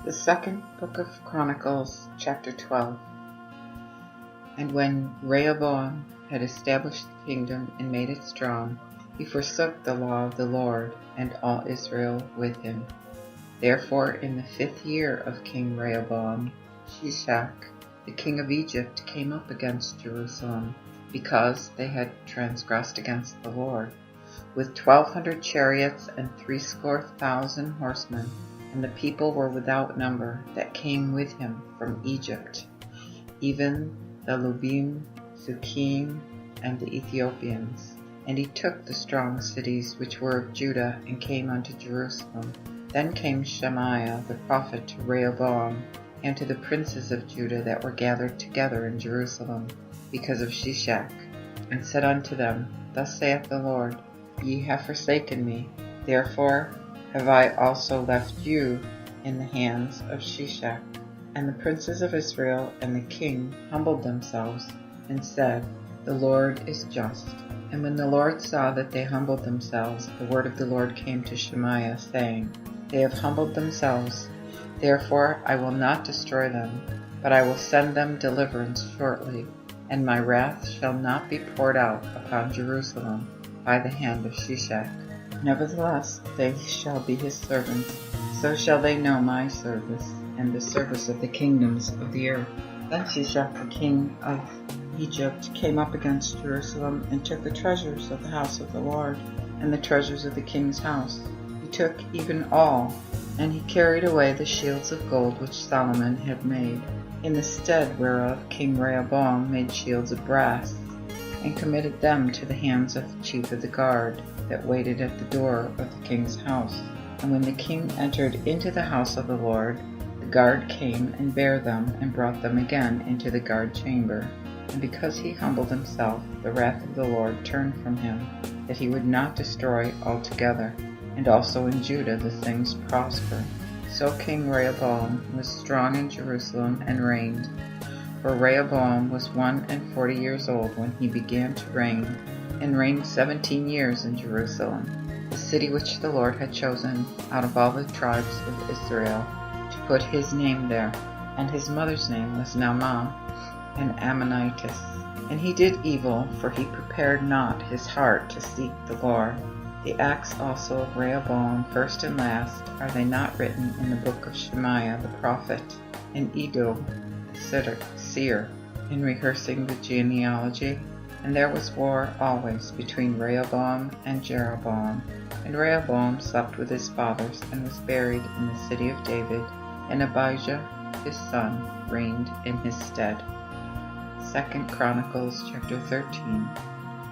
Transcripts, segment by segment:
The second book of Chronicles, chapter 12. And when Rehoboam had established the kingdom and made it strong, he forsook the law of the Lord, and all Israel with him. Therefore in the 5th year of King Rehoboam, Shishak, the king of Egypt, came up against Jerusalem, because they had transgressed against the Lord, with 1,200 chariots and 70,000 horsemen. And the people were without number that came with him from Egypt, even the Lubim, Sukkim, and the Ethiopians. And he took the strong cities which were of Judah, and came unto Jerusalem. Then came Shemaiah the prophet to Rehoboam, and to the princes of Judah that were gathered together in Jerusalem, because of Shishak, and said unto them, Thus saith the Lord, Ye have forsaken me, therefore have I also left you in the hands of Shishak. And the princes of Israel and the king humbled themselves, and said, The Lord is just. And when the Lord saw that they humbled themselves, the word of the Lord came to Shemaiah, saying, They have humbled themselves, therefore I will not destroy them, but I will send them deliverance shortly, and my wrath shall not be poured out upon Jerusalem by the hand of Shishak. Nevertheless, they shall be his servants, so shall they know my service, and the service of the kingdoms of the earth. Then Shishak the king of Egypt came up against Jerusalem, and took the treasures of the house of the Lord, and the treasures of the king's house. He took even all, and he carried away the shields of gold which Solomon had made, in the stead whereof King Rehoboam made shields of brass, and committed them to the hands of the chief of the guard, that waited at the door of the king's house. And when the king entered into the house of the Lord, the guard came and bare them, and brought them again into the guard chamber. And because he humbled himself, the wrath of the Lord turned from him, that he would not destroy altogether. And also in Judah the things prospered. So King Rehoboam was strong in Jerusalem, and reigned. For Rehoboam was 41 years old when he began to reign, and reigned 17 years in Jerusalem, the city which the Lord had chosen out of all the tribes of Israel, to put his name there. And his mother's name was Naamah, an Ammonitess. And he did evil, for he prepared not his heart to seek the Lord. The acts also of Rehoboam, first and last, are they not written in the book of Shemaiah the prophet, and Iddo the seer, in rehearsing the genealogy? And there was war always between Rehoboam and Jeroboam. And Rehoboam slept with his fathers, and was buried in the city of David, and Abijah his son reigned in his stead. 2 Chronicles chapter 13.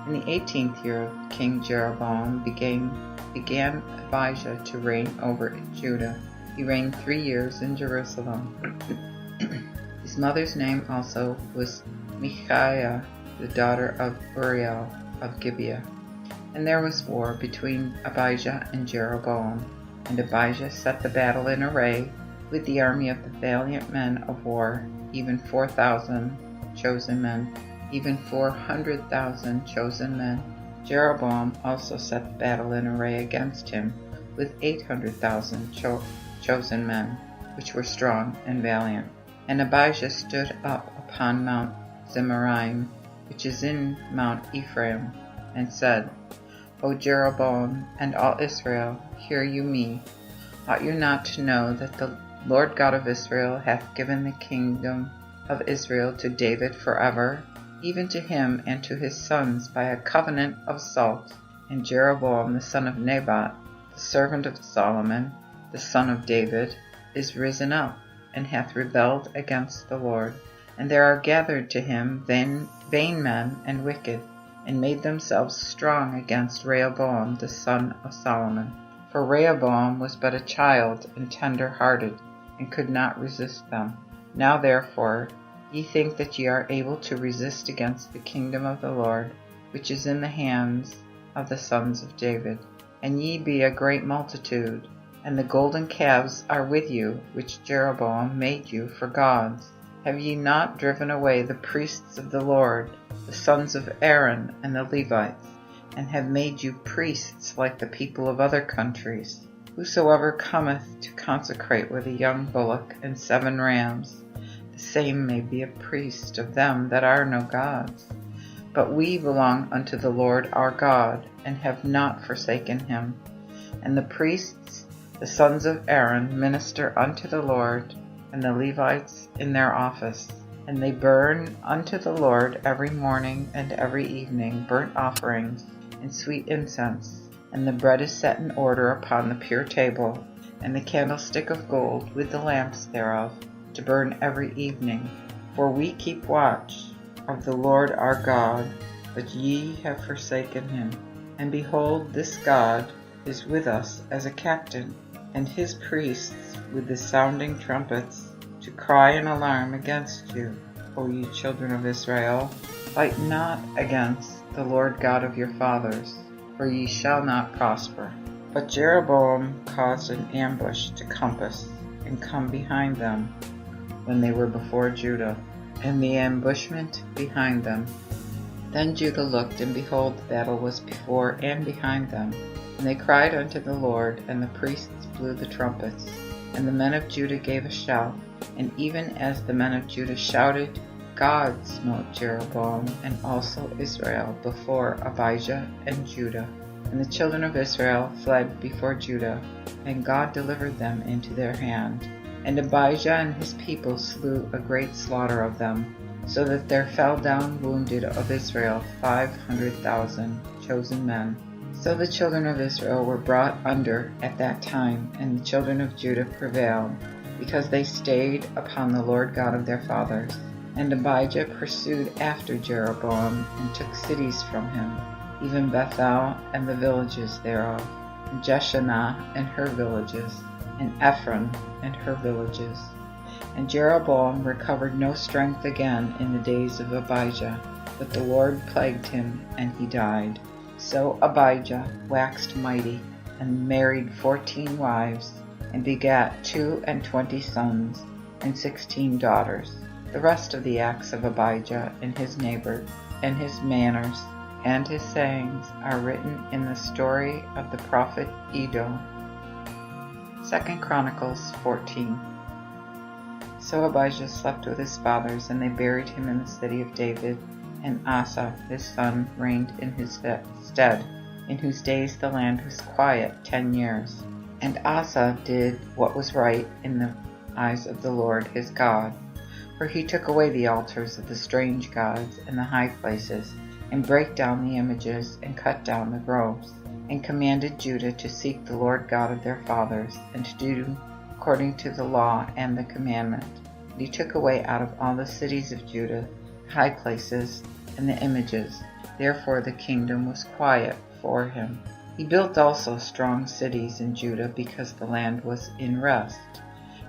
In the 18th year of King Jeroboam began Abijah to reign over Judah. He reigned 3 years in Jerusalem. His mother's name also was Micaiah, the daughter of Uriel of Gibeah. And there was war between Abijah and Jeroboam. And Abijah set the battle in array with the army of the valiant men of war, even 4,000 chosen men, even 400,000 chosen men. Jeroboam also set the battle in array against him with 800,000 chosen men, which were strong and valiant. And Abijah stood up upon Mount Zemaraim, which is in Mount Ephraim, and said, O Jeroboam and all Israel, hear you me. Ought you not to know that the Lord God of Israel hath given the kingdom of Israel to David forever, even to him and to his sons by a covenant of salt? And Jeroboam the son of Nebat, the servant of Solomon, the son of David, is risen up, and hath rebelled against the Lord. And there are gathered to him vain men and wicked, and made themselves strong against Rehoboam the son of Solomon. For Rehoboam was but a child and tender-hearted, and could not resist them. Now therefore ye think that ye are able to resist against the kingdom of the Lord, which is in the hands of the sons of David. And ye be a great multitude, and the golden calves are with you, which Jeroboam made you for gods. Have ye not driven away the priests of the Lord, the sons of Aaron and the Levites, and have made you priests like the people of other countries, Whosoever cometh to consecrate with a young bullock and 7 rams, the same may be a priest of them that are no gods. But we belong unto the Lord our God, and have not forsaken him. And the priests, the sons of Aaron, minister unto the Lord, and the Levites in their office. And they burn unto the Lord every morning and every evening burnt offerings and sweet incense. And the bread is set in order upon the pure table, and the candlestick of gold with the lamps thereof, to burn every evening. For we keep watch of the Lord our God, but ye have forsaken him. And behold, this God is with us as a captain, and his priests with the sounding trumpets, to cry an alarm against you, O ye children of Israel. Fight not against the Lord God of your fathers, for ye shall not prosper. But Jeroboam caused an ambush to compass and come behind them when they were before Judah, and the ambushment behind them. Then Judah looked, and behold, the battle was before and behind them. And they cried unto the Lord, and the priests blew the trumpets. And the men of Judah gave a shout, and even as the men of Judah shouted, God smote Jeroboam and also Israel before Abijah and Judah. And the children of Israel fled before Judah, and God delivered them into their hand. And Abijah and his people slew a great slaughter of them, so that there fell down wounded of Israel 500,000 chosen men. So the children of Israel were brought under at that time, and the children of Judah prevailed, because they stayed upon the Lord God of their fathers. And Abijah pursued after Jeroboam, and took cities from him, even Bethel and the villages thereof, and Jeshanah and her villages, and Ephron and her villages. And Jeroboam recovered no strength again in the days of Abijah, but the Lord plagued him, and he died. So Abijah waxed mighty, and married 14 wives, and begat 22 sons, and 16 daughters. The rest of the acts of Abijah and his neighbors, and his manners, and his sayings are written in the story of the prophet Iddo. II Chronicles 14. So Abijah slept with his fathers, and they buried him in the city of David, and Asa his son reigned in his stead, in whose days the land was quiet 10 years. And Asa did what was right in the eyes of the Lord his God, for he took away the altars of the strange gods and the high places, and brake down the images, and cut down the groves, and commanded Judah to seek the Lord God of their fathers, and to do according to the law and the commandment. And he took away out of all the cities of Judah the high places and the images. Therefore the kingdom was quiet for him. He built also strong cities in Judah, because the land was in rest,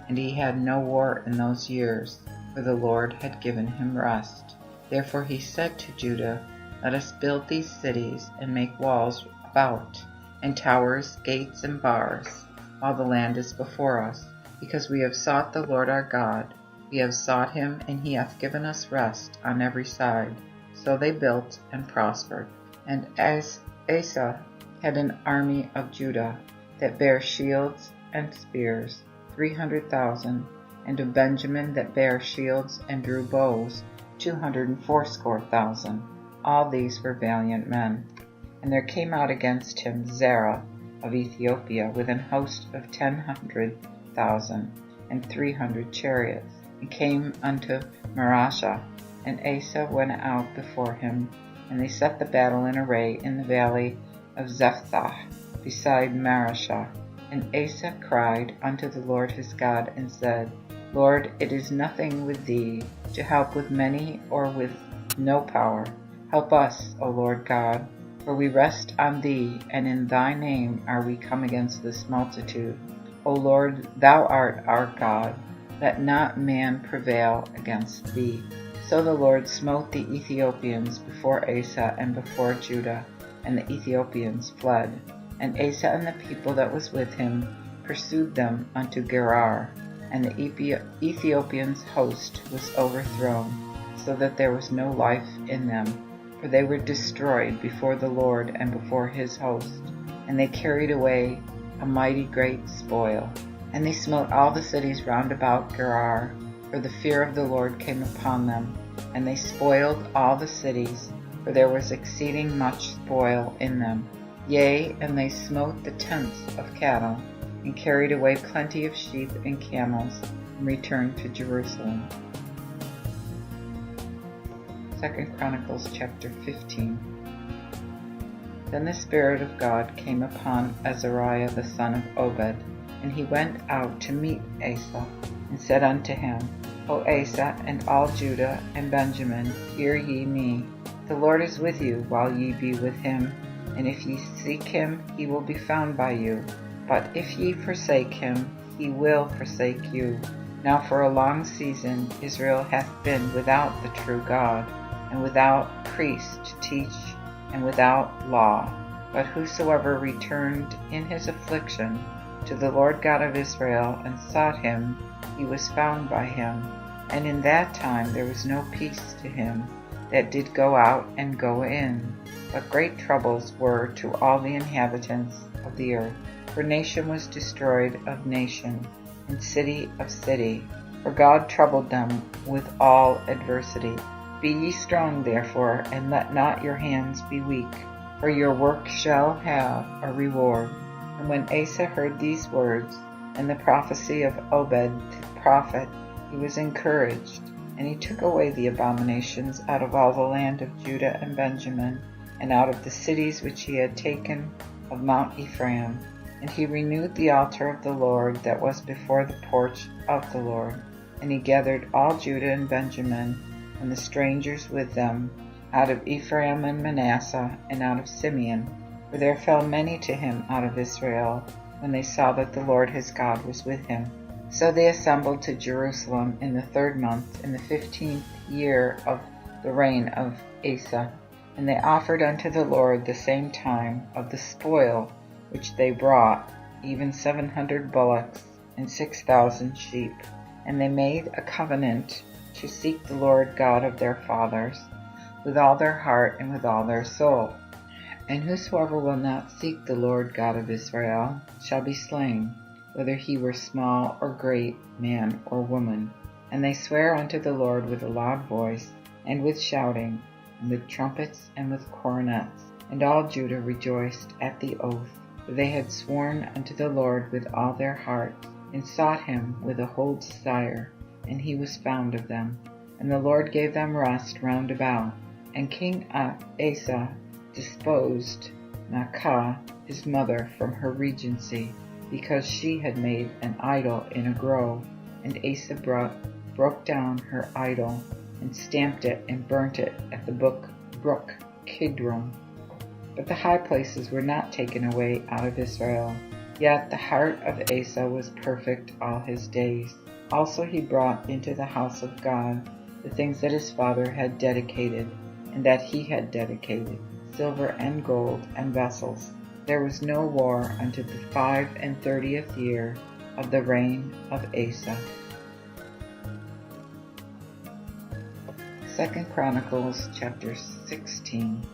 and he had no war in those years, for the Lord had given him rest. Therefore he said to Judah, Let us build these cities, and make walls about, and towers, gates, and bars, while the land is before us, because we have sought the Lord our God. We have sought him, and he hath given us rest on every side. So they built and prospered. And as Asa had an army of Judah, that bare shields and spears, 300,000, and of Benjamin that bare shields and drew bows, 280,000. All these were valiant men. And there came out against him Zerah of Ethiopia with an host of 100,000, and 300 chariots, and came unto Marashah. And Asa went out before him, and they set the battle in array in the valley of Zephathah, beside Marashah. And Asa cried unto the Lord his God, and said, Lord, it is nothing with thee to help with many or with no power. Help us, O Lord God, for we rest on thee, and in thy name are we come against this multitude. O Lord, thou art our God, let not man prevail against thee. So the Lord smote the Ethiopians before Asa and before Judah, and the Ethiopians fled. And Asa and the people that was with him pursued them unto Gerar, and the Ethiopians' host was overthrown, so that there was no life in them, for they were destroyed before the Lord and before his host. And they carried away a mighty great spoil. And they smote all the cities round about Gerar, for the fear of the Lord came upon them. And they spoiled all the cities, for there was exceeding much spoil in them. Yea, and they smote the tents of cattle, and carried away plenty of sheep and camels, and returned to Jerusalem. II Chronicles chapter 15. Then the Spirit of God came upon Azariah the son of Obed, and he went out to meet Asa, and said unto him, O Asa, and all Judah and Benjamin, hear ye me. The Lord is with you while ye be with him, and if ye seek him, he will be found by you. But if ye forsake him, he will forsake you. Now for a long season Israel hath been without the true God, and without priest to teach, and without law. But whosoever returned in his affliction to the Lord God of Israel, and sought him, he was found by him. And in that time there was no peace to him that did go out and go in, but great troubles were to all the inhabitants of the earth. For nation was destroyed of nation, and city of city. For God troubled them with all adversity. Be ye strong therefore, and let not your hands be weak, for your work shall have a reward. And when Asa heard these words, and the prophecy of Obed the prophet, he was encouraged, and he took away the abominations out of all the land of Judah and Benjamin, and out of the cities which he had taken of Mount Ephraim. And he renewed the altar of the Lord that was before the porch of the Lord. And he gathered all Judah and Benjamin, and the strangers with them, out of Ephraim and Manasseh, and out of Simeon. For there fell many to him out of Israel, when they saw that the Lord his God was with him. So they assembled to Jerusalem in the 3rd month, in the 15th year of the reign of Asa. And they offered unto the Lord the same time of the spoil which they brought, even 700 bullocks and 6,000 sheep. And they made a covenant to seek the Lord God of their fathers with all their heart and with all their soul. And whosoever will not seek the Lord God of Israel shall be slain, whether he were small or great, man or woman. And they sware unto the Lord with a loud voice, and with shouting, and with trumpets, and with cornets. And all Judah rejoiced at the oath, for they had sworn unto the Lord with all their heart, and sought him with a whole desire, and he was found of them. And the Lord gave them rest round about. And King Asa disposed Maacah his mother from her regency, because she had made an idol in a grove. And Asa broke down her idol, and stamped it and burnt it at the brook Kidron. But the high places were not taken away out of Israel. Yet the heart of Asa was perfect all his days. Also he brought into the house of God the things that his father had dedicated, and that he had dedicated, silver and gold and vessels. There was no war unto the 35th year of the reign of Asa. 2 Chronicles chapter 16.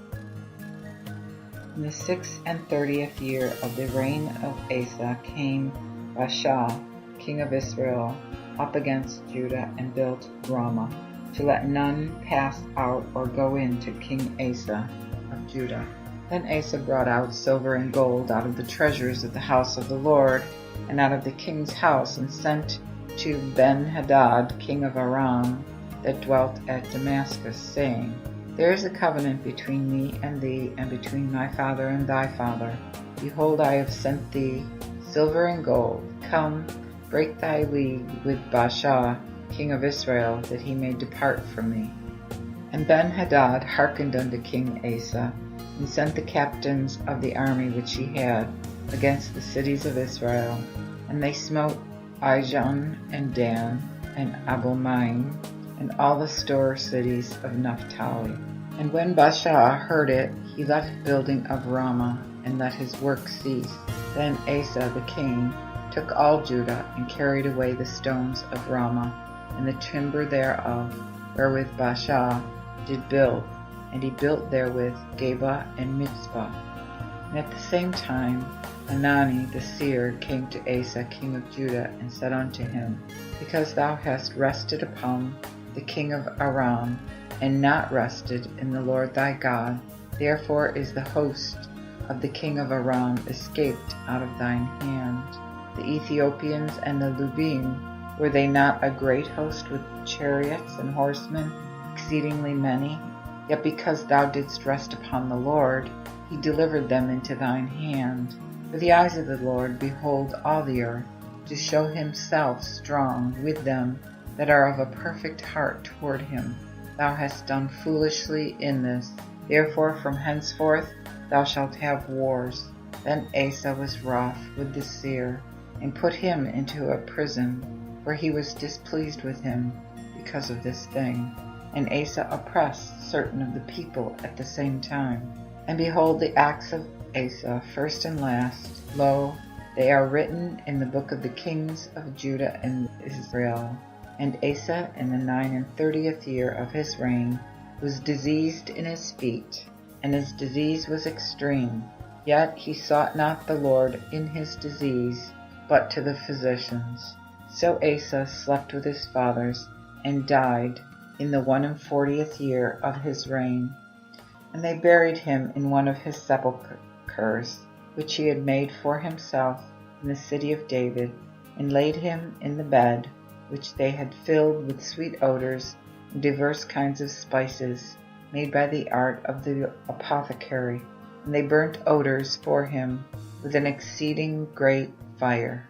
In the 36th year of the reign of Asa came Baasha, king of Israel, up against Judah, and built Ramah, to let none pass out or go in to King Asa of Judah. Then Asa brought out silver and gold out of the treasures of the house of the Lord, and out of the king's house, and sent to Ben-Hadad, king of Aram, that dwelt at Damascus, saying, There is a covenant between me and thee, and between my father and thy father. Behold, I have sent thee silver and gold. Come, break thy league with Baasha, king of Israel, that he may depart from me. And Ben-Hadad hearkened unto King Asa, and sent the captains of the army which he had against the cities of Israel. And they smote Ijon and Dan and Abel-maim, and all the store cities of Naphtali. And when Baasha heard it, he left building of Ramah, and let his work cease. Then Asa the king took all Judah, and carried away the stones of Ramah, and the timber thereof, wherewith Baasha did build, and he built therewith Geba and Mizpah. And at the same time Hanani the seer came to Asa king of Judah, and said unto him, Because thou hast rested upon the king of Aram, and not rested in the Lord thy God, therefore is the host of the king of Aram escaped out of thine hand. The Ethiopians and the Lubim, were they not a great host with chariots and horsemen, exceedingly many? Yet because thou didst rest upon the Lord, he delivered them into thine hand. For the eyes of the Lord behold all the earth, to show himself strong with them that are of a perfect heart toward him. Thou hast done foolishly in this. Therefore from henceforth thou shalt have wars. Then Asa was wroth with the seer, and put him into a prison, for he was displeased with him because of this thing. And Asa oppressed certain of the people at the same time. And behold, the acts of Asa, first and last, lo, they are written in the book of the kings of Judah and Israel. And Asa, in the 39th year of his reign, was diseased in his feet, and his disease was extreme. Yet he sought not the Lord in his disease, but to the physicians. So Asa slept with his fathers, and died in the 41st year of his reign. And they buried him in one of his sepulchres, which he had made for himself in the city of David, and laid him in the bed, which they had filled with sweet odors and diverse kinds of spices, made by the art of the apothecary. And they burnt odors for him with an exceeding great fire.